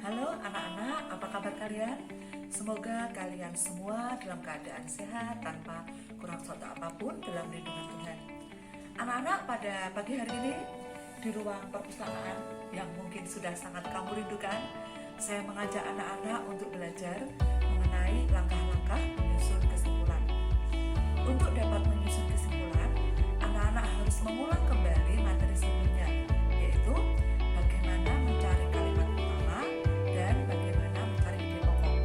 Halo anak-anak, apa kabar kalian? Semoga kalian semua dalam keadaan sehat tanpa kurang suatu apapun dalam lindungan Tuhan. Anak-anak, pada pagi hari ini di ruang perpustakaan yang mungkin sudah sangat kamu rindukan, saya mengajak anak-anak untuk belajar mengenai langkah-langkah menyusun kesimpulan. Untuk dapat menyusun kesimpulan, anak-anak harus mengulang kembali materi sebelumnya, yaitu bagaimana mencari kalimat utama dan bagaimana mencari ide pokok.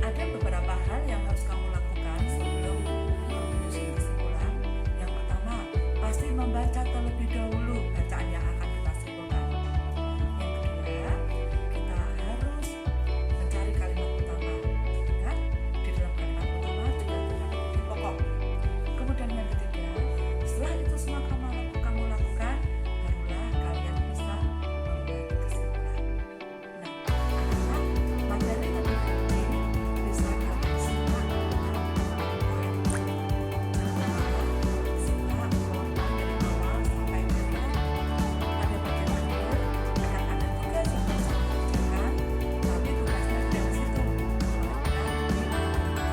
Ada beberapa hal yang harus kamu lakukan sebelum menyusun kesimpulan. Yang pertama, pasti membaca terlebih dahulu bacaan yang akan kita simpulkan. Yang kedua, kita harus mencari kalimat utama. Ingat, di dalam kalimat utama juga terdapat ide pokok. Kemudian yang ketiga, setelah itu semua kamu lakukan, barulah kalian bisa membuat kesimpulan. Nah, anak-anak, materi lebih ini bisa kalian simak dengan poin-poin. Simak poin dari awal sampai akhir. Pada bagian akhir akan ada tugas yang harus kamu kerjakan, tapi tugasnya tidak di situ, melainkan di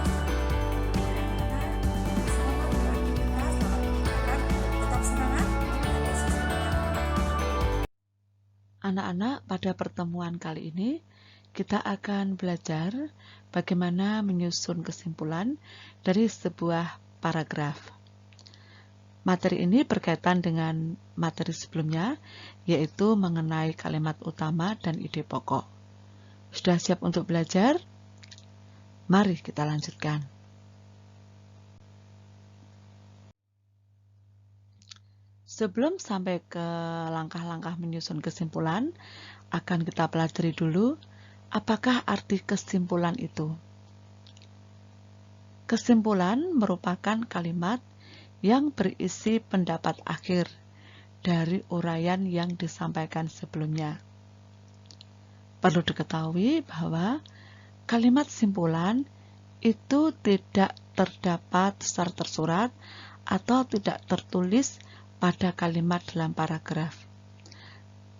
selamat beraktivitas, selamat mengerjakan, tetap semangat, Tuhan Yesus memberkati. Anak-anak, pada pertemuan kali ini kita akan belajar bagaimana menyusun kesimpulan dari sebuah paragraf. Materi ini berkaitan dengan materi sebelumnya, yaitu mengenai kalimat utama dan ide pokok. Sudah siap untuk belajar? Mari kita lanjutkan. Sebelum sampai ke langkah-langkah menyusun kesimpulan, akan kita pelajari dulu apakah arti kesimpulan itu. Kesimpulan merupakan kalimat yang berisi pendapat akhir dari uraian yang disampaikan sebelumnya. Perlu diketahui bahwa kalimat simpulan itu tidak terdapat secara tersurat atau tidak tertulis pada kalimat dalam paragraf.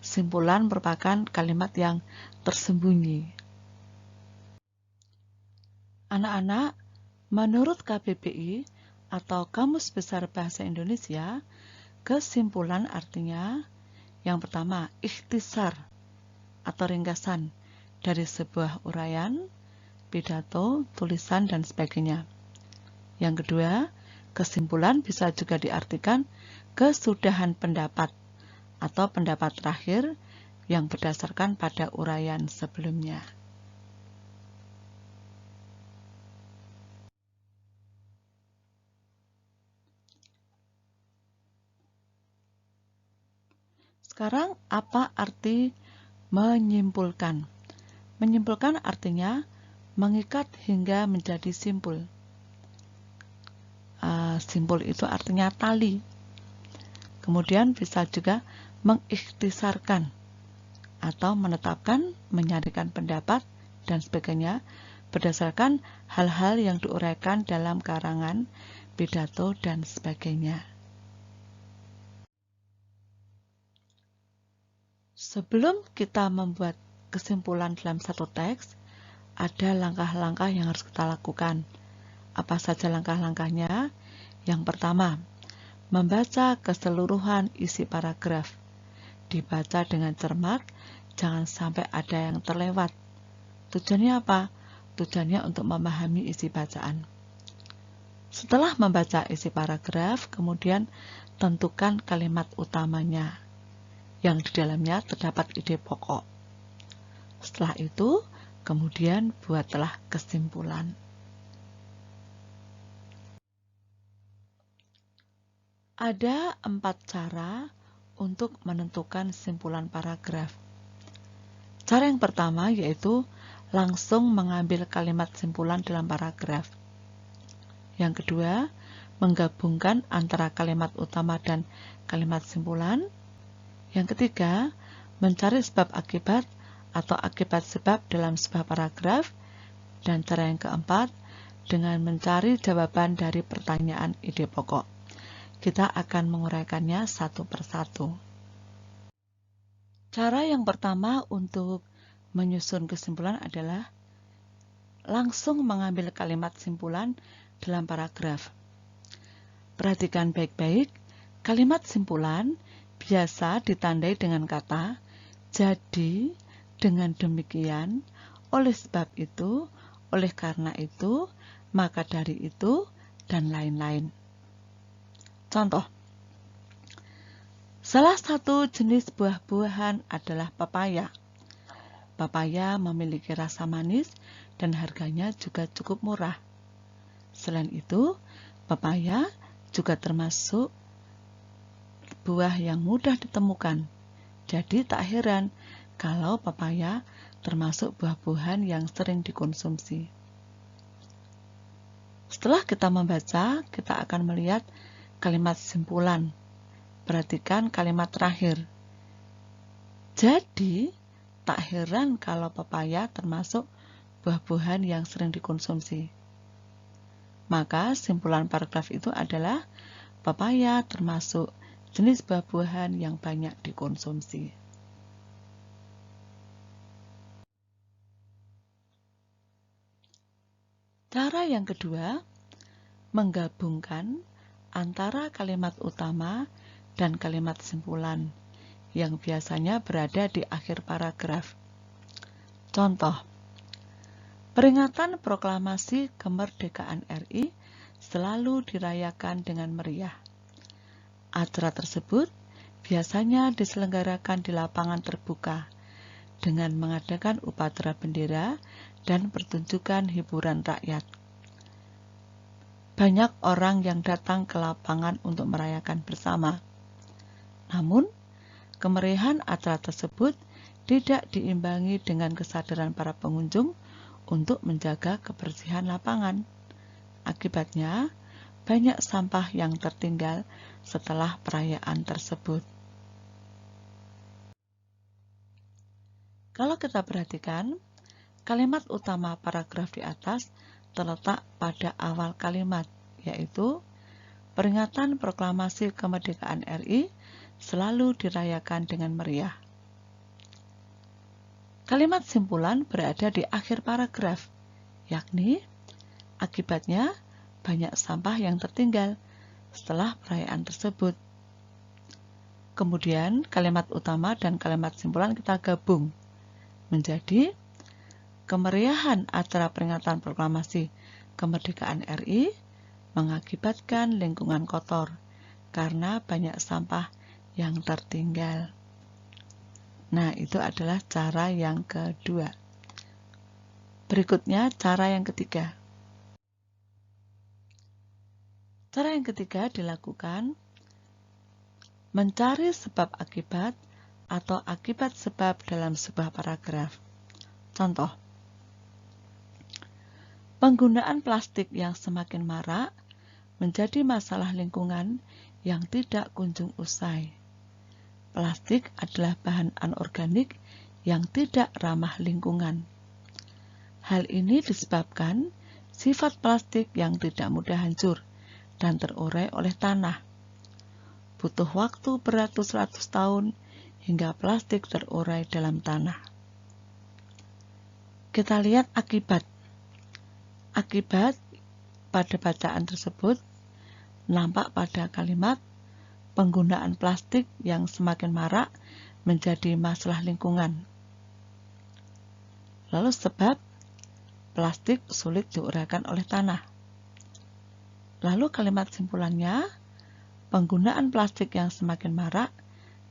Simpulan merupakan kalimat yang tersembunyi. Anak-anak, menurut KBBI atau Kamus Besar Bahasa Indonesia, kesimpulan artinya yang pertama, ikhtisar atau ringkasan dari sebuah uraian, pidato, tulisan, dan sebagainya. Yang kedua, kesimpulan bisa juga diartikan kesudahan pendapat atau pendapat terakhir yang berdasarkan pada uraian sebelumnya. Sekarang, apa arti menyimpulkan? Menyimpulkan artinya mengikat hingga menjadi simpul. Simpul itu artinya tali. Kemudian bisa juga mengikhtisarkan atau menetapkan, menyarikan pendapat, dan sebagainya berdasarkan hal-hal yang diuraikan dalam karangan, pidato, dan sebagainya. Sebelum kita membuat kesimpulan dalam satu teks, ada langkah-langkah yang harus kita lakukan. Apa saja langkah-langkahnya? Yang pertama, membaca keseluruhan isi paragraf. Dibaca dengan cermat, jangan sampai ada yang terlewat. Tujuannya apa? Tujuannya untuk memahami isi bacaan. Setelah membaca isi paragraf, kemudian tentukan kalimat utamanya, yang di dalamnya terdapat ide pokok. Setelah itu, kemudian buatlah kesimpulan. Ada 4 cara untuk menentukan simpulan paragraf. Cara yang pertama yaitu langsung mengambil kalimat simpulan dalam paragraf. Yang kedua, menggabungkan antara kalimat utama dan kalimat simpulan. Yang ketiga, mencari sebab akibat atau akibat sebab dalam sebuah paragraf. Dan cara yang keempat, dengan mencari jawaban dari pertanyaan ide pokok. Kita akan menguraikannya satu persatu. Cara yang pertama untuk menyusun kesimpulan adalah langsung mengambil kalimat simpulan dalam paragraf. Perhatikan baik-baik, kalimat simpulan biasa ditandai dengan kata jadi, dengan demikian, oleh sebab itu, oleh karena itu, maka dari itu, dan lain-lain. Contoh, salah satu jenis buah-buahan adalah pepaya. Pepaya memiliki rasa manis dan harganya juga cukup murah. Selain itu, pepaya juga termasuk buah yang mudah ditemukan. Jadi tak heran kalau pepaya termasuk buah-buahan yang sering dikonsumsi. Setelah kita membaca, kita akan melihat kalimat simpulan. Perhatikan kalimat terakhir. Jadi, tak heran kalau pepaya termasuk buah-buahan yang sering dikonsumsi. Maka simpulan paragraf itu adalah pepaya termasuk jenis buah-buahan yang banyak dikonsumsi. Cara yang kedua, menggabungkan antara kalimat utama dan kalimat simpulan yang biasanya berada di akhir paragraf. Contoh, peringatan proklamasi kemerdekaan RI selalu dirayakan dengan meriah. Acara tersebut biasanya diselenggarakan di lapangan terbuka dengan mengadakan upacara bendera dan pertunjukan hiburan rakyat. Banyak orang yang datang ke lapangan untuk merayakan bersama. Namun, kemeriahan acara tersebut tidak diimbangi dengan kesadaran para pengunjung untuk menjaga kebersihan lapangan. Akibatnya, banyak sampah yang tertinggal setelah perayaan tersebut. Kalau kita perhatikan, kalimat utama paragraf di atas terletak pada awal kalimat, yaitu peringatan proklamasi kemerdekaan RI selalu dirayakan dengan meriah. Kalimat simpulan berada di akhir paragraf, yakni akibatnya banyak sampah yang tertinggal setelah perayaan tersebut. Kemudian kalimat utama dan kalimat simpulan kita gabung menjadi kemeriahan acara peringatan proklamasi kemerdekaan RI mengakibatkan lingkungan kotor karena banyak sampah yang tertinggal. Nah, itu adalah cara yang kedua. Berikutnya cara yang ketiga. Cara yang ketiga dilakukan mencari sebab akibat atau akibat sebab dalam sebuah paragraf. Contoh, penggunaan plastik yang semakin marak menjadi masalah lingkungan yang tidak kunjung usai. Plastik adalah bahan anorganik yang tidak ramah lingkungan. Hal ini disebabkan sifat plastik yang tidak mudah hancur dan terurai oleh tanah. Butuh waktu beratus-ratus tahun hingga plastik terurai dalam tanah. Kita lihat akibat. Akibat pada bacaan tersebut nampak pada kalimat penggunaan plastik yang semakin marak menjadi masalah lingkungan. Lalu sebab plastik sulit diuraikan oleh tanah. Lalu kalimat simpulannya, penggunaan plastik yang semakin marak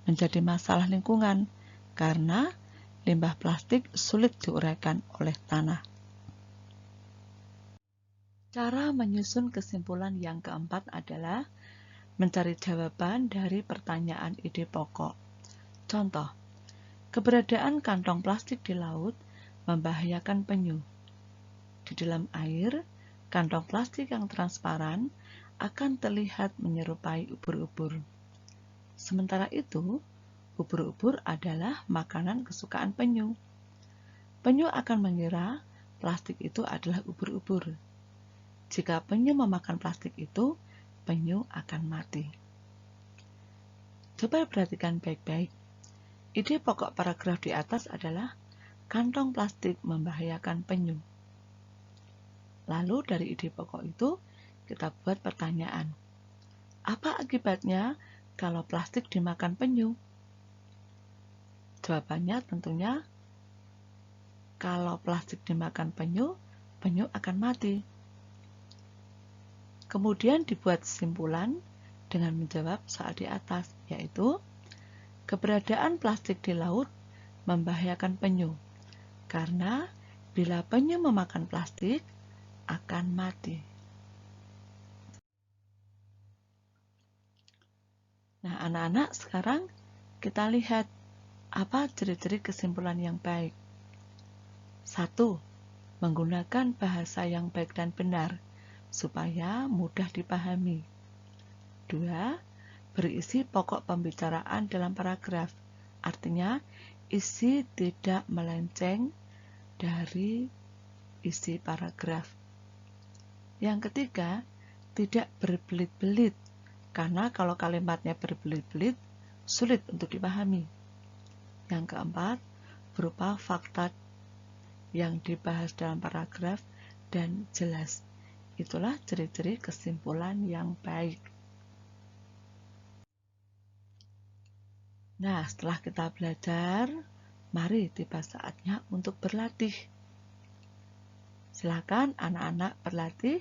menjadi masalah lingkungan karena limbah plastik sulit diuraikan oleh tanah. Cara menyusun kesimpulan yang keempat adalah mencari jawaban dari pertanyaan ide pokok. Contoh, keberadaan kantong plastik di laut membahayakan penyu. Di dalam air, kantong plastik yang transparan akan terlihat menyerupai ubur-ubur. Sementara itu, ubur-ubur adalah makanan kesukaan penyu. Penyu akan mengira plastik itu adalah ubur-ubur. Jika penyu memakan plastik itu, penyu akan mati. Coba perhatikan baik-baik. Ide pokok paragraf di atas adalah kantong plastik membahayakan penyu. Lalu dari ide pokok itu, kita buat pertanyaan. Apa akibatnya kalau plastik dimakan penyu? Jawabannya tentunya, kalau plastik dimakan penyu, penyu akan mati. Kemudian dibuat kesimpulan dengan menjawab soal di atas, yaitu keberadaan plastik di laut membahayakan penyu, karena bila penyu memakan plastik, akan mati. Nah, anak-anak, sekarang kita lihat apa ciri-ciri kesimpulan yang baik. 1. Menggunakan bahasa yang baik dan benar, supaya mudah dipahami. 2. Berisi pokok pembicaraan dalam paragraf, artinya isi tidak melenceng dari isi paragraf. Yang ketiga, tidak berbelit-belit, karena kalau kalimatnya berbelit-belit, sulit untuk dipahami. Yang keempat, berupa fakta yang dibahas dalam paragraf dan jelas. Itulah ciri-ciri kesimpulan yang baik. Nah, setelah kita belajar, mari tiba saatnya untuk berlatih. Silakan anak-anak berlatih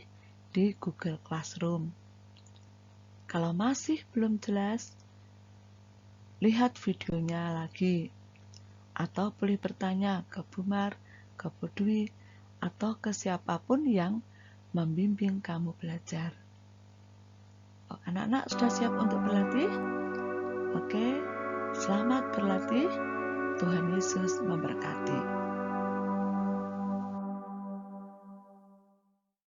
di Google Classroom. Kalau masih belum jelas, lihat videonya lagi. Atau boleh bertanya ke Bumar, ke Bu Dwi, atau ke siapapun yang membimbing kamu belajar. Anak-anak sudah siap untuk berlatih? Oke, selamat berlatih. Tuhan Yesus memberkati.